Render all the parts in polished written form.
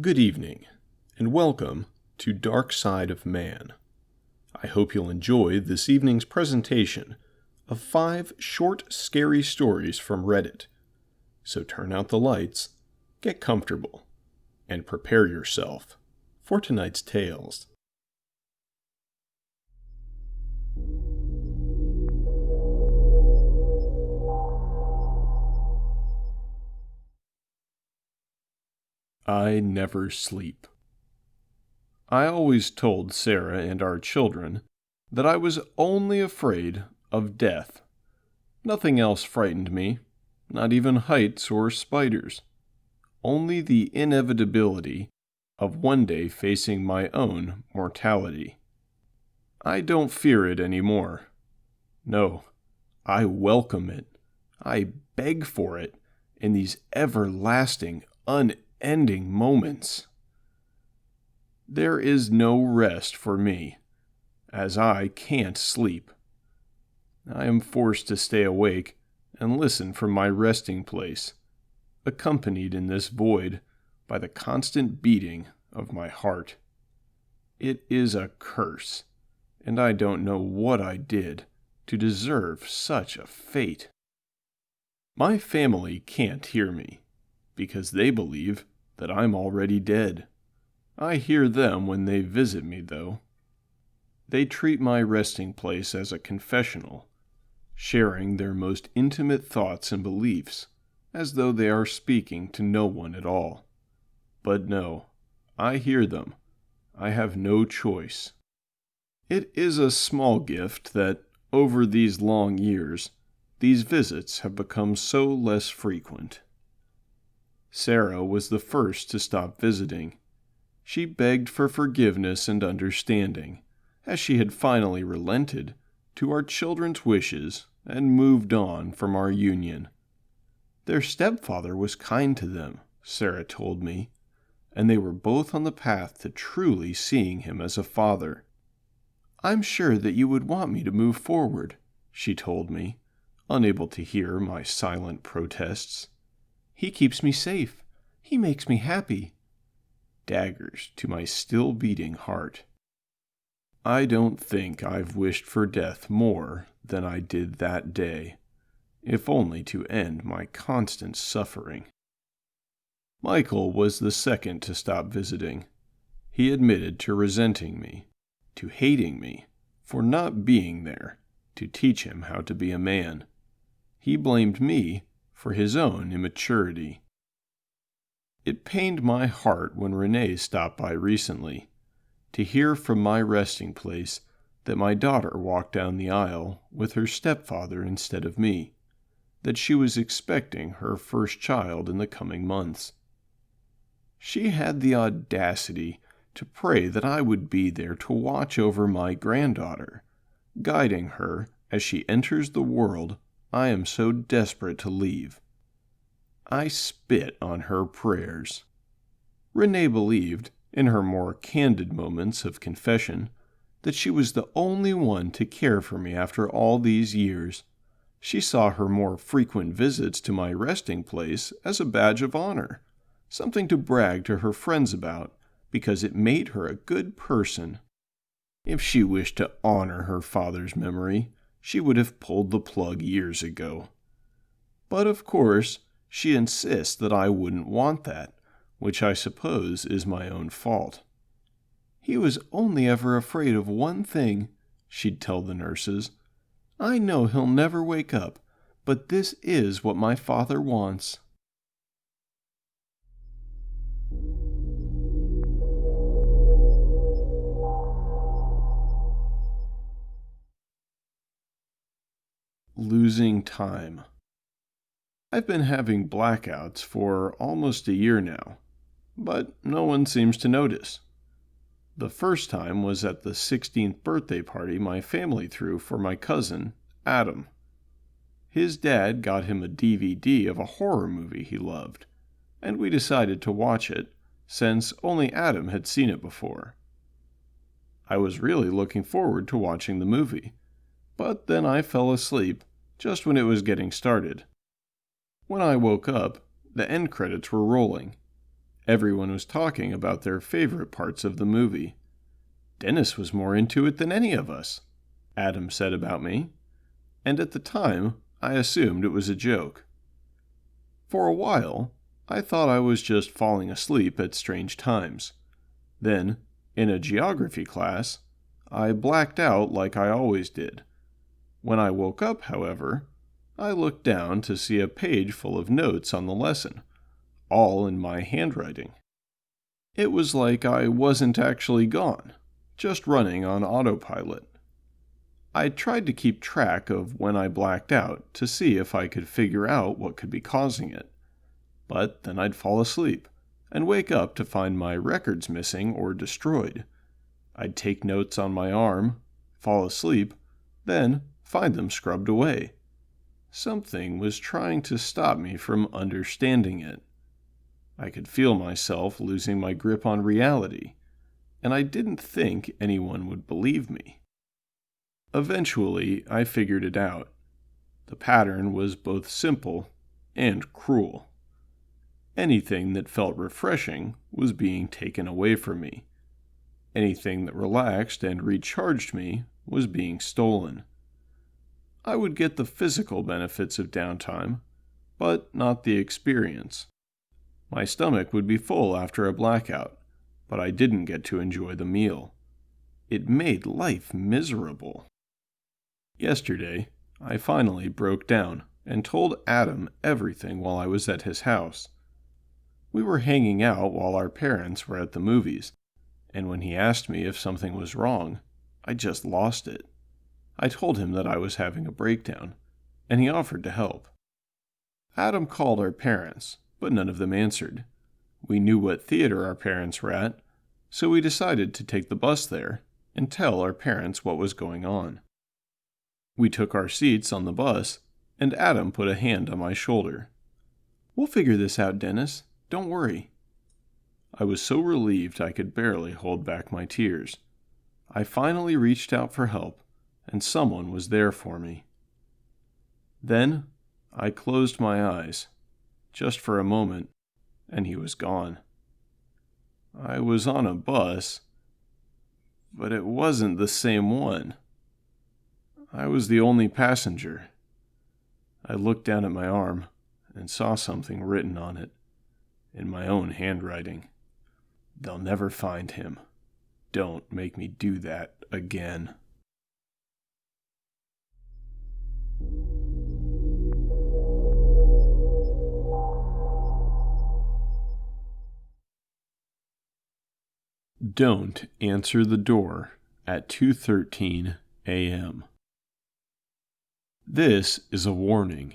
Good evening, and welcome to Dark Side of Man. I hope you'll enjoy this evening's presentation of 5 short, scary stories from Reddit. So turn out the lights, get comfortable, and prepare yourself for tonight's tales. I never sleep. I always told Sarah and our children that I was only afraid of death. Nothing else frightened me, not even heights or spiders. Only the inevitability of one day facing my own mortality. I don't fear it anymore. No, I welcome it. I beg for it in these everlasting, unending moments. There is no rest for me, as I can't sleep. I am forced to stay awake and listen from my resting place, accompanied in this void by the constant beating of my heart. It is a curse, and I don't know what I did to deserve such a fate. My family can't hear me, because they believe that I'm already dead. I hear them when they visit me, though. They treat my resting place as a confessional, sharing their most intimate thoughts and beliefs, as though they are speaking to no one at all. But no, I hear them. I have no choice. It is a small gift that, over these long years, these visits have become so less frequent. Sarah was the first to stop visiting. She begged for forgiveness and understanding, as she had finally relented to our children's wishes and moved on from our union. Their stepfather was kind to them, Sarah told me, and they were both on the path to truly seeing him as a father. "I'm sure that you would want me to move forward," she told me, unable to hear my silent protests. "He keeps me safe. He makes me happy." Daggers to my still beating heart. I don't think I've wished for death more than I did that day, if only to end my constant suffering. Michael was the second to stop visiting. He admitted to resenting me, to hating me, for not being there to teach him how to be a man. He blamed me for his own immaturity. It pained my heart when Renee stopped by recently, to hear from my resting place that my daughter walked down the aisle with her stepfather instead of me, that she was expecting her first child in the coming months. She had the audacity to pray that I would be there to watch over my granddaughter, guiding her as she enters the world I am so desperate to leave. I spit on her prayers. Renee believed, in her more candid moments of confession, that she was the only one to care for me after all these years. She saw her more frequent visits to my resting place as a badge of honor, something to brag to her friends about, because it made her a good person. If she wished to honor her father's memory, she would have pulled the plug years ago. But of course, she insists that I wouldn't want that, which I suppose is my own fault. "He was only ever afraid of one thing," she'd tell the nurses. "I know he'll never wake up, but this is what my father wants." Losing time. I've been having blackouts for almost a year now, but no one seems to notice. The first time was at the 16th birthday party my family threw for my cousin, Adam. His dad got him a DVD of a horror movie he loved, and we decided to watch it, since only Adam had seen it before. I was really looking forward to watching the movie, but then I fell asleep just when it was getting started. When I woke up, the end credits were rolling, Everyone was talking about their favorite parts of the movie. "Dennis was more into it than any of us," Adam said about me, and at the time, I assumed it was a joke. For a while, I thought I was just falling asleep at strange times. Then, in a geography class, I blacked out like I always did. When I woke up, however, I looked down to see a page full of notes on the lesson, all in my handwriting. It was like I wasn't actually gone, just running on autopilot. I tried to keep track of when I blacked out to see if I could figure out what could be causing it. But then I'd fall asleep and wake up to find my records missing or destroyed. I'd take notes on my arm, fall asleep, then find them scrubbed away. Something was trying to stop me from understanding it. I could feel myself losing my grip on reality, and I didn't think anyone would believe me. Eventually, I figured it out. The pattern was both simple and cruel. Anything that felt refreshing was being taken away from me. Anything that relaxed and recharged me was being stolen. I would get the physical benefits of downtime, but not the experience. My stomach would be full after a blackout, but I didn't get to enjoy the meal. It made life miserable. Yesterday, I finally broke down and told Adam everything while I was at his house. We were hanging out while our parents were at the movies, and when he asked me if something was wrong, I just lost it. I told him that I was having a breakdown, and he offered to help. Adam called our parents, but none of them answered. We knew what theater our parents were at, so we decided to take the bus there and tell our parents what was going on. We took our seats on the bus, and Adam put a hand on my shoulder. "We'll figure this out, Dennis. Don't worry." I was so relieved I could barely hold back my tears. I finally reached out for help, and someone was there for me. Then I closed my eyes, just for a moment, and he was gone. I was on a bus, but it wasn't the same one. I was the only passenger. I looked down at my arm and saw something written on it, in my own handwriting. "They'll never find him. Don't make me do that again." Don't answer the door at 2:13 a.m. This is a warning.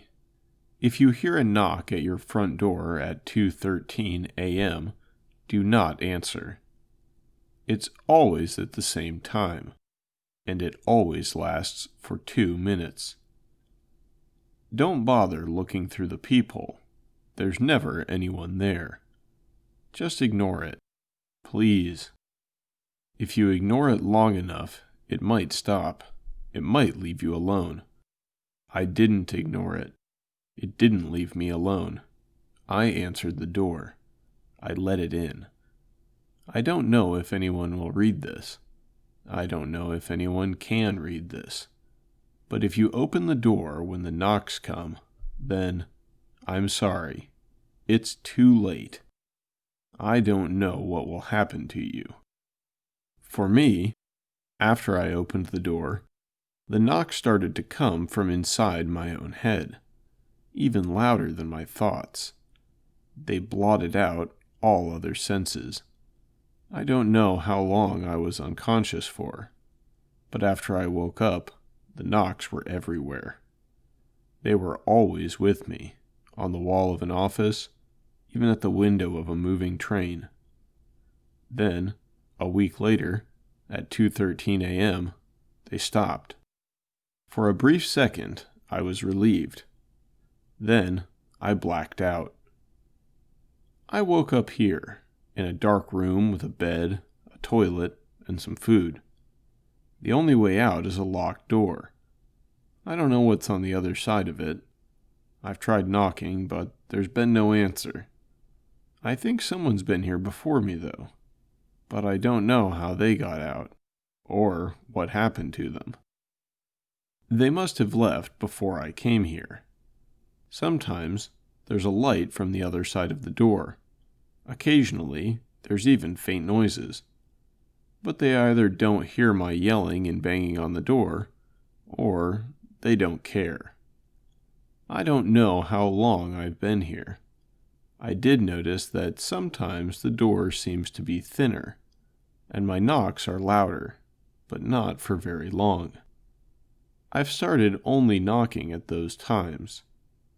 If you hear a knock at your front door at 2:13 a.m., do not answer. It's always at the same time, and it always lasts for 2 minutes. Don't bother looking through the peephole. There's never anyone there. Just ignore it, please. If you ignore it long enough, it might stop. It might leave you alone. I didn't ignore it. It didn't leave me alone. I answered the door. I let it in. I don't know if anyone will read this. I don't know if anyone can read this. But if you open the door when the knocks come, then I'm sorry. It's too late. I don't know what will happen to you. For me, after I opened the door, the knocks started to come from inside my own head, even louder than my thoughts. They blotted out all other senses. I don't know how long I was unconscious for, but after I woke up, the knocks were everywhere. They were always with me, on the wall of an office, even at the window of a moving train. Then, a week later, at 2:13 a.m., they stopped. For a brief second, I was relieved. Then, I blacked out. I woke up here, in a dark room with a bed, a toilet, and some food. The only way out is a locked door. I don't know what's on the other side of it. I've tried knocking, but there's been no answer. I think someone's been here before me, though, but I don't know how they got out, or what happened to them. They must have left before I came here. Sometimes there's a light from the other side of the door. Occasionally, there's even faint noises. But they either don't hear my yelling and banging on the door, or they don't care. I don't know how long I've been here. I did notice that sometimes the door seems to be thinner, and my knocks are louder, but not for very long. I've started only knocking at those times,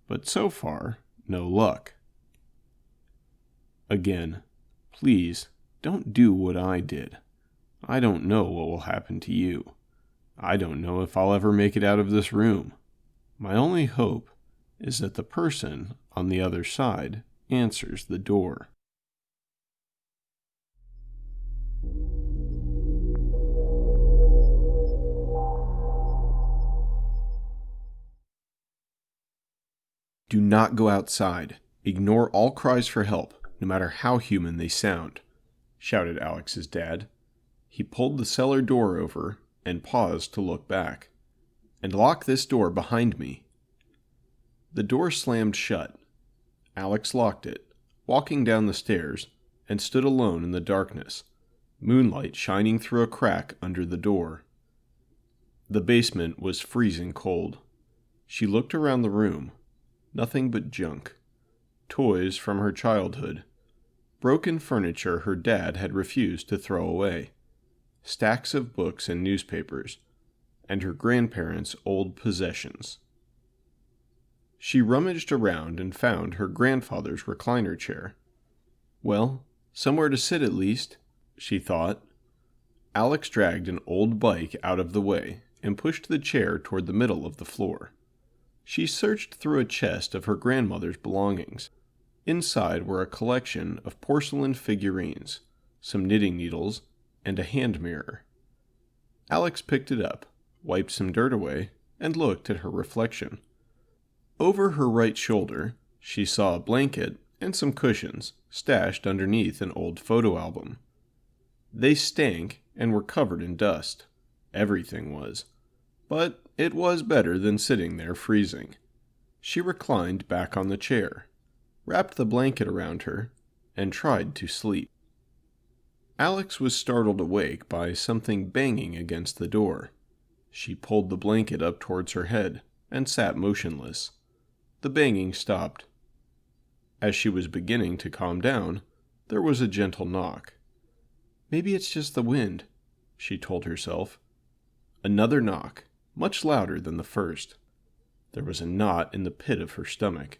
but so far, no luck. Again, please don't do what I did. I don't know what will happen to you. I don't know if I'll ever make it out of this room. My only hope is that the person on the other side answers the door. Do not go outside. Ignore all cries for help, no matter how human they sound, shouted Alex's dad. He pulled the cellar door over and paused to look back. And lock this door behind me. The door slammed shut. Alex locked it, walking down the stairs, and stood alone in the darkness, moonlight shining through a crack under the door. The basement was freezing cold. She looked around the room. Nothing but junk. Toys from her childhood. Broken furniture her dad had refused to throw away. Stacks of books and newspapers. And her grandparents' old possessions. She rummaged around and found her grandfather's recliner chair. Well, somewhere to sit at least, she thought. Alex dragged an old bike out of the way and pushed the chair toward the middle of the floor. She searched through a chest of her grandmother's belongings. Inside were a collection of porcelain figurines, some knitting needles, and a hand mirror. Alex picked it up, wiped some dirt away, and looked at her reflection. Over her right shoulder, she saw a blanket and some cushions stashed underneath an old photo album. They stank and were covered in dust. Everything was. But it was better than sitting there freezing. She reclined back on the chair, wrapped the blanket around her, and tried to sleep. Alex was startled awake by something banging against the door. She pulled the blanket up towards her head and sat motionless. The banging stopped. As she was beginning to calm down, there was a gentle knock. Maybe it's just the wind, she told herself. Another knock, much louder than the first. There was a knot in the pit of her stomach.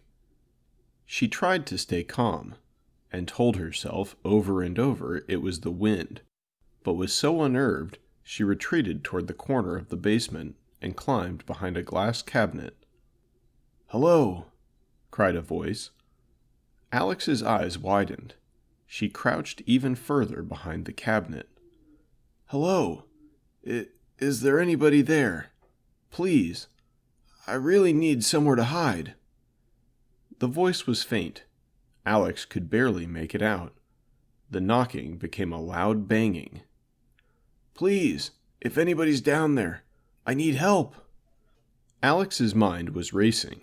She tried to stay calm, and told herself over and over it was the wind, but was so unnerved she retreated toward the corner of the basement and climbed behind a glass cabinet. "Hello," cried a voice. Alex's eyes widened. She crouched even further behind the cabinet. "Hello, is there anybody there? Please, I really need somewhere to hide." The voice was faint. Alex could barely make it out. The knocking became a loud banging. "Please, if anybody's down there, I need help." Alex's mind was racing.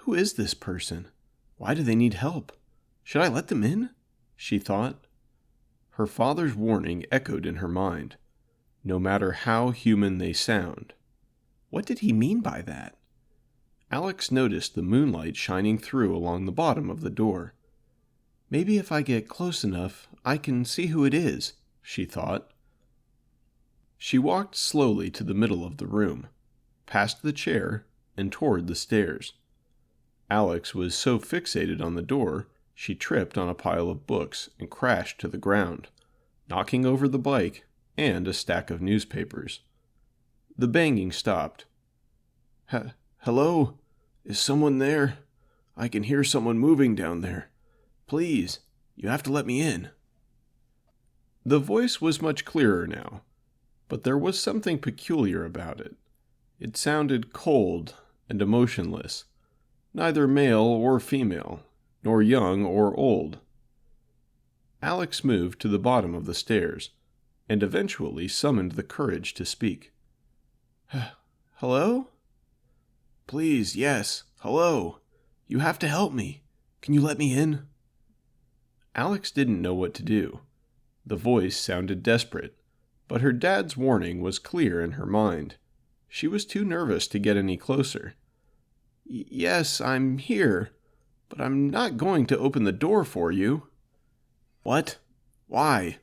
Who is this person? Why do they need help? Should I let them in? She thought. Her father's warning echoed in her mind. No matter how human they sound. What did he mean by that? Alex noticed the moonlight shining through along the bottom of the door. Maybe if I get close enough, I can see who it is, she thought. She walked slowly to the middle of the room, past the chair, and toward the stairs. Alex was so fixated on the door, she tripped on a pile of books and crashed to the ground, knocking over the bike and a stack of newspapers. The banging stopped. "Hello? Is someone there? I can hear someone moving down there. Please, you have to let me in." The voice was much clearer now, but there was something peculiar about it. It sounded cold and emotionless, neither male or female, nor young or old, Alex moved to the bottom of the stairs and eventually summoned the courage to speak. "Hello? Please, yes, hello. You have to help me. Can you let me in?" Alex didn't know what to do. The voice sounded desperate, but her dad's warning was clear in her mind. She was too nervous to get any closer. "Yes, I'm here, but I'm not going to open the door for you." "What? Why?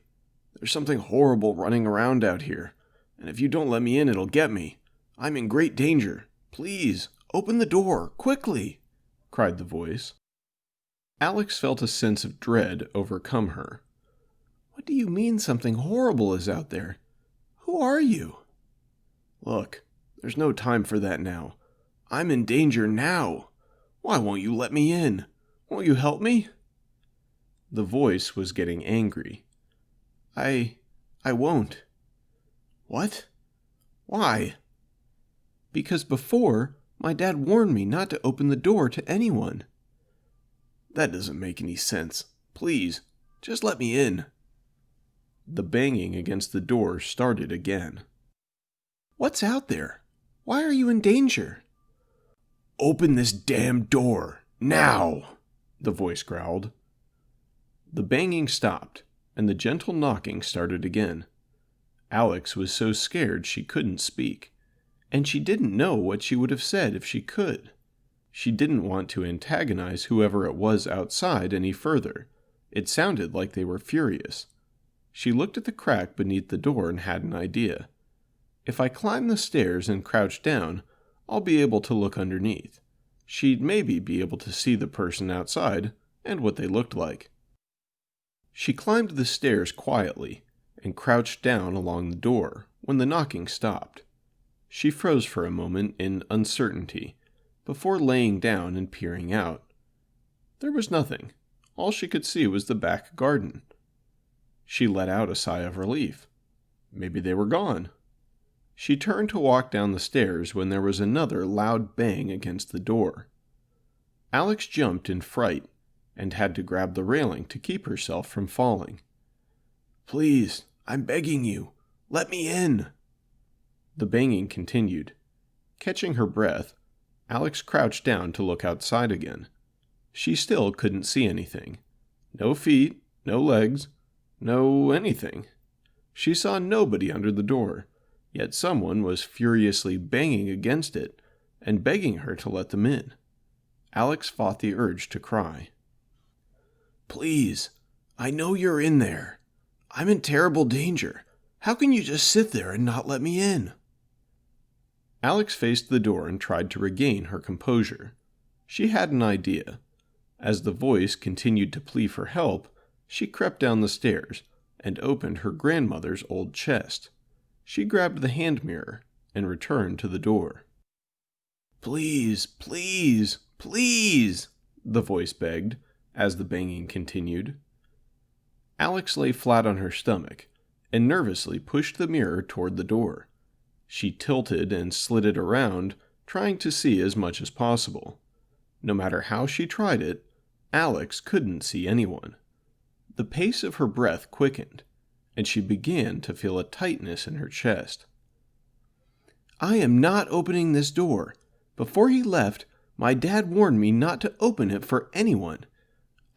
There's something horrible running around out here, and if you don't let me in, it'll get me. I'm in great danger. Please, open the door, quickly," cried the voice. Alex felt a sense of dread overcome her. "What do you mean something horrible is out there? Who are you?" "Look, there's no time for that now. I'm in danger now. Why won't you let me in? Won't you help me?" The voice was getting angry. I won't." "What? Why?" "Because before, my dad warned me not to open the door to anyone." "That doesn't make any sense. Please, just let me in." The banging against the door started again. "What's out there? Why are you in danger?" "Open this damn door, now!" the voice growled. The banging stopped, and the gentle knocking started again. Alex was so scared she couldn't speak, and she didn't know what she would have said if she could. She didn't want to antagonize whoever it was outside any further. It sounded like they were furious. She looked at the crack beneath the door and had an idea. If I climb the stairs and crouch down, I'll be able to look underneath. She'd maybe be able to see the person outside and what they looked like. She climbed the stairs quietly and crouched down along the door when the knocking stopped. She froze for a moment in uncertainty before laying down and peering out. There was nothing. All she could see was the back garden. She let out a sigh of relief. Maybe they were gone. She turned to walk down the stairs when there was another loud bang against the door. Alex jumped in fright and had to grab the railing to keep herself from falling. "Please, I'm begging you, let me in." The banging continued. Catching her breath, Alex crouched down to look outside again. She still couldn't see anything. No feet, no legs, no anything. She saw nobody under the door, yet someone was furiously banging against it and begging her to let them in. Alex fought the urge to cry. "Please, I know you're in there. I'm in terrible danger. How can you just sit there and not let me in?" Alex faced the door and tried to regain her composure. She had an idea. As the voice continued to plead for help, she crept down the stairs and opened her grandmother's old chest. She grabbed the hand mirror and returned to the door. "Please, please, please," the voice begged as the banging continued. Alex lay flat on her stomach and nervously pushed the mirror toward the door. She tilted and slid it around, trying to see as much as possible. No matter how she tried it, Alex couldn't see anyone. The pace of her breath quickened, and she began to feel a tightness in her chest. "I am not opening this door. Before he left, my dad warned me not to open it for anyone.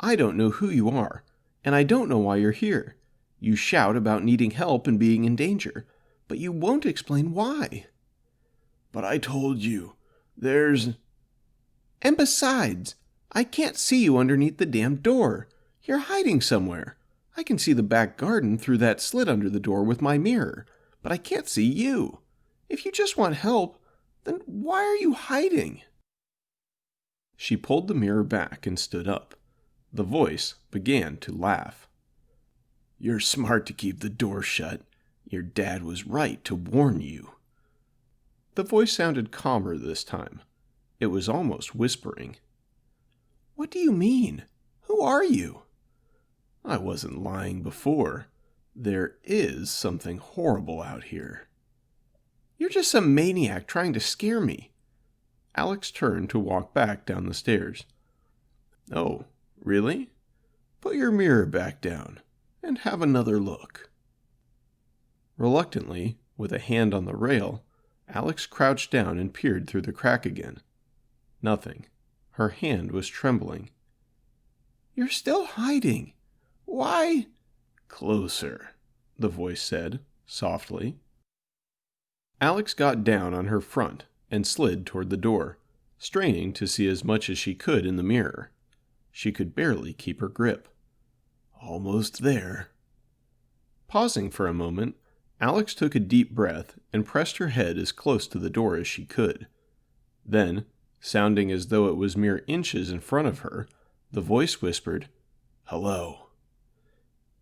I don't know who you are, and I don't know why you're here. You shout about needing help and being in danger, but you won't explain why." "But I told you, there's..." "And besides, I can't see you underneath the damn door. You're hiding somewhere. I can see the back garden through that slit under the door with my mirror, but I can't see you. If you just want help, then why are you hiding?" She pulled the mirror back and stood up. The voice began to laugh. "You're smart to keep the door shut. Your dad was right to warn you." The voice sounded calmer this time. It was almost whispering. "What do you mean? Who are you?" "I wasn't lying before. There is something horrible out here." "You're just some maniac trying to scare me." Alex turned to walk back down the stairs. "Oh, really? Put your mirror back down. and have another look." Reluctantly, with a hand on the rail, Alex crouched down and peered through the crack again. Nothing. Her hand was trembling. "You're still hiding. Why?" "Closer," the voice said, softly. Alex got down on her front and slid toward the door, straining to see as much as she could in the mirror. She could barely keep her grip. "Almost there." Pausing for a moment, Alex took a deep breath and pressed her head as close to the door as she could. Then, sounding as though it was mere inches in front of her, the voice whispered, "Hello."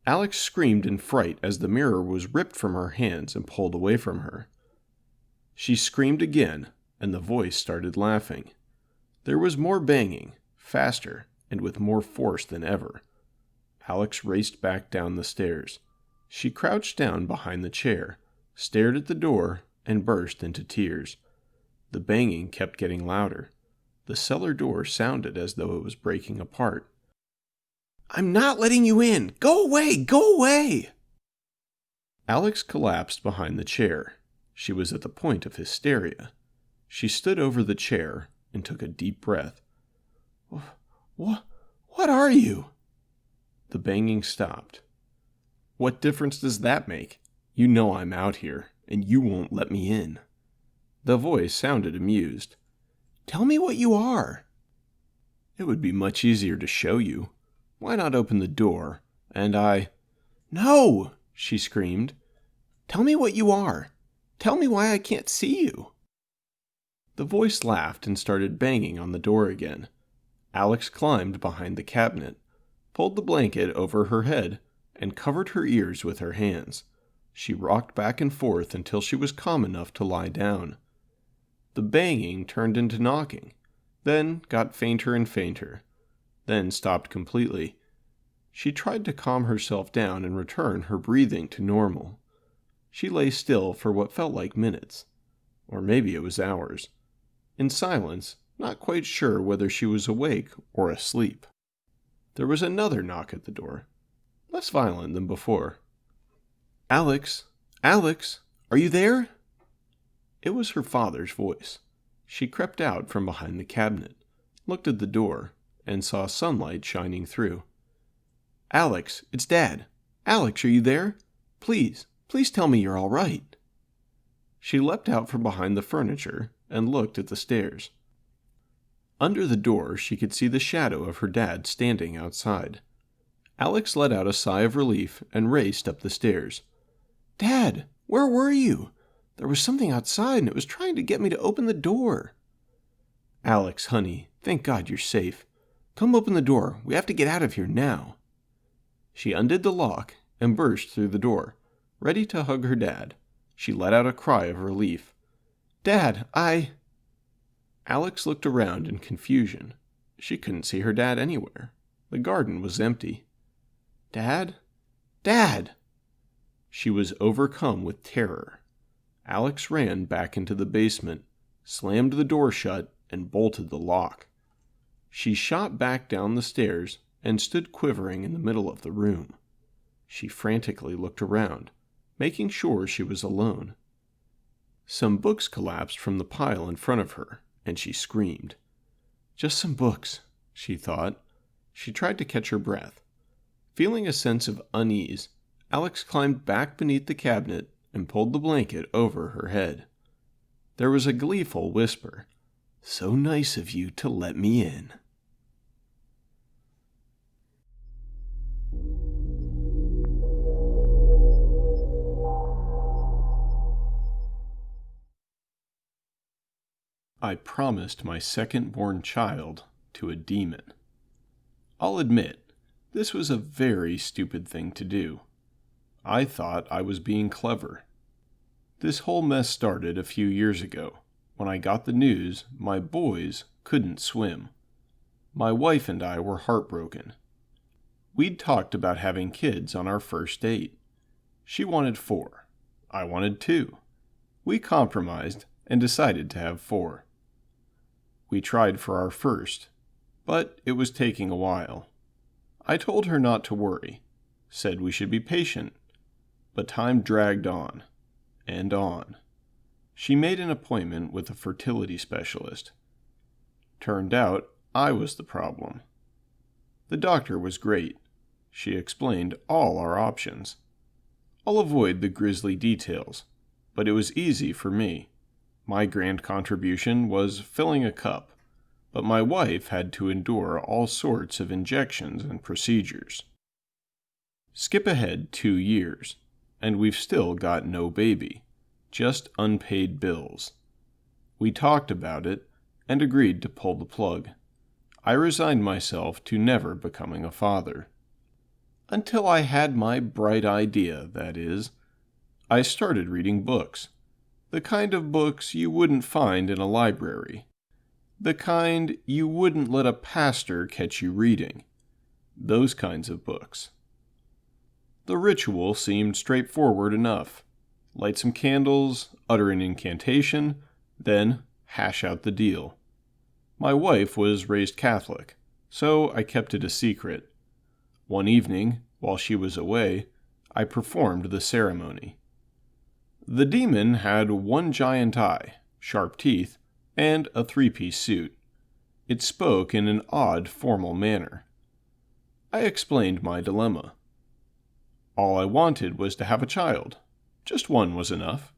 Alex screamed in fright as the mirror was ripped from her hands and pulled away from her. She screamed again, and the voice started laughing. There was more banging, faster, and with more force than ever. Alex raced back down the stairs. She crouched down behind the chair, stared at the door, and burst into tears. The banging kept getting louder. The cellar door sounded as though it was breaking apart. "I'm not letting you in! Go away! Go away!" Alex collapsed behind the chair. She was at the point of hysteria. She stood over the chair and took a deep breath. What are you?" The banging stopped. "What difference does that make? You know I'm out here, and you won't let me in." The voice sounded amused. "Tell me what you are." "It would be much easier to show you. Why not open the door, and I—" "No!" she screamed. "Tell me what you are. Tell me why I can't see you." The voice laughed and started banging on the door again. Alex climbed behind the cabinet, pulled the blanket over her head, and covered her ears with her hands. She rocked back and forth until she was calm enough to lie down. The banging turned into knocking, then got fainter and fainter, then stopped completely. She tried to calm herself down and return her breathing to normal. She lay still for what felt like minutes, or maybe it was hours, in silence, not quite sure whether she was awake or asleep. There was another knock at the door, less violent than before. "Alex! Alex! Are you there?" It was her father's voice. She crept out from behind the cabinet, looked at the door, and saw sunlight shining through. "Alex, it's Dad. Alex, are you there? Please tell me you're all right." She leapt out from behind the furniture and looked at the stairs. Under the door, she could see the shadow of her dad standing outside. Alex let out a sigh of relief and raced up the stairs. "Dad, where were you? There was something outside and it was trying to get me to open the door." "Alex, honey, thank God you're safe. Come open the door. We have to get out of here now." She undid the lock and burst through the door, ready to hug her dad. She let out a cry of relief. "Dad, Alex looked around in confusion. She couldn't see her dad anywhere. The garden was empty. "Dad? Dad!" She was overcome with terror. Alex ran back into the basement, slammed the door shut, and bolted the lock. She shot back down the stairs and stood quivering in the middle of the room. She frantically looked around, making sure she was alone. Some books collapsed from the pile in front of her, and she screamed. Just some books, she thought. She tried to catch her breath. Feeling a sense of unease, Alex climbed back beneath the cabinet and pulled the blanket over her head. There was a gleeful whisper, "So nice of you to let me in." I promised my second-born child to a demon. I'll admit, this was a very stupid thing to do. I thought I was being clever. This whole mess started a few years ago, when I got the news my boys couldn't swim. My wife and I were heartbroken. We'd talked about having kids on our first date. She wanted 4. I wanted 2. We compromised and decided to have 4. We tried for our first, but it was taking a while. I told her not to worry. said we should be patient. But time dragged on and on. She made an appointment with a fertility specialist. Turned out I was the problem. The doctor was great. She explained all our options. I'll avoid the grisly details, but it was easy for me. My grand contribution was filling a cup, but my wife had to endure all sorts of injections and procedures. Skip ahead 2 years, and we've still got no baby, just unpaid bills. We talked about it and agreed to pull the plug. I resigned myself to never becoming a father. Until I had my bright idea, that is. I started reading books. The kind of books you wouldn't find in a library. The kind you wouldn't let a pastor catch you reading. Those kinds of books. The ritual seemed straightforward enough. Light some candles, utter an incantation, then hash out the deal. My wife was raised Catholic, so I kept it a secret. One evening, while she was away, I performed the ceremony. The demon had one giant eye, sharp teeth, and a 3-piece suit. It spoke in an odd, formal manner. I explained my dilemma. All I wanted was to have a child. Just one was enough.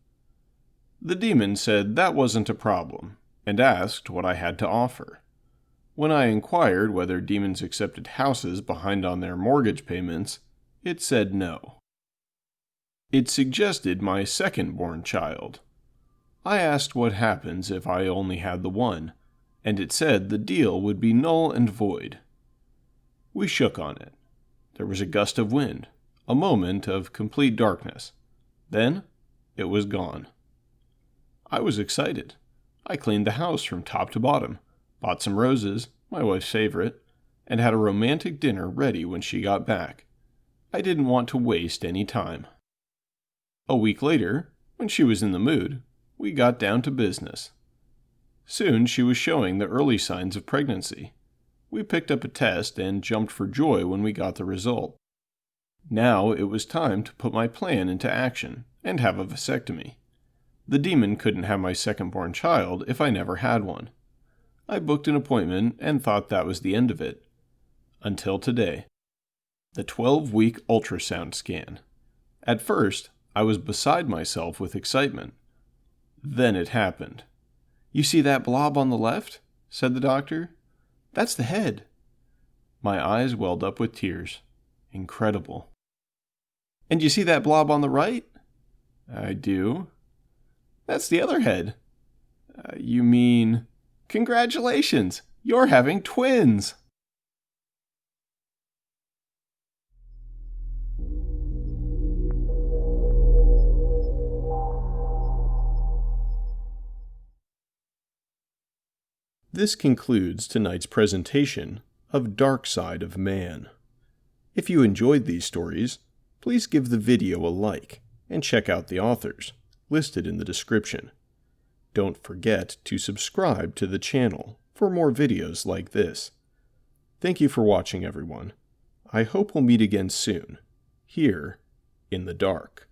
The demon said that wasn't a problem, and asked what I had to offer. When I inquired whether demons accepted houses behind on their mortgage payments, it said no. It suggested my second-born child. I asked what happens if I only had the one, and it said the deal would be null and void. We shook on it. There was a gust of wind, a moment of complete darkness. Then it was gone. I was excited. I cleaned the house from top to bottom, bought some roses, my wife's favorite, and had a romantic dinner ready when she got back. I didn't want to waste any time. A week later, when she was in the mood, we got down to business. Soon she was showing the early signs of pregnancy. We picked up a test and jumped for joy when we got the result. Now it was time to put my plan into action and have a vasectomy. The demon couldn't have my second-born child if I never had one. I booked an appointment and thought that was the end of it. Until today. The 12-week ultrasound scan. At first, I was beside myself with excitement. Then it happened. "You see that blob on the left?" said the doctor. "That's the head." My eyes welled up with tears. Incredible. "And you see that blob on the right?" "I do." "That's the other head." You mean... Congratulations! You're having twins!" This concludes tonight's presentation of Dark Side of Man. If you enjoyed these stories, please give the video a like and check out the authors, listed in the description. Don't forget to subscribe to the channel for more videos like this. Thank you for watching, everyone. I hope we'll meet again soon, here in the dark.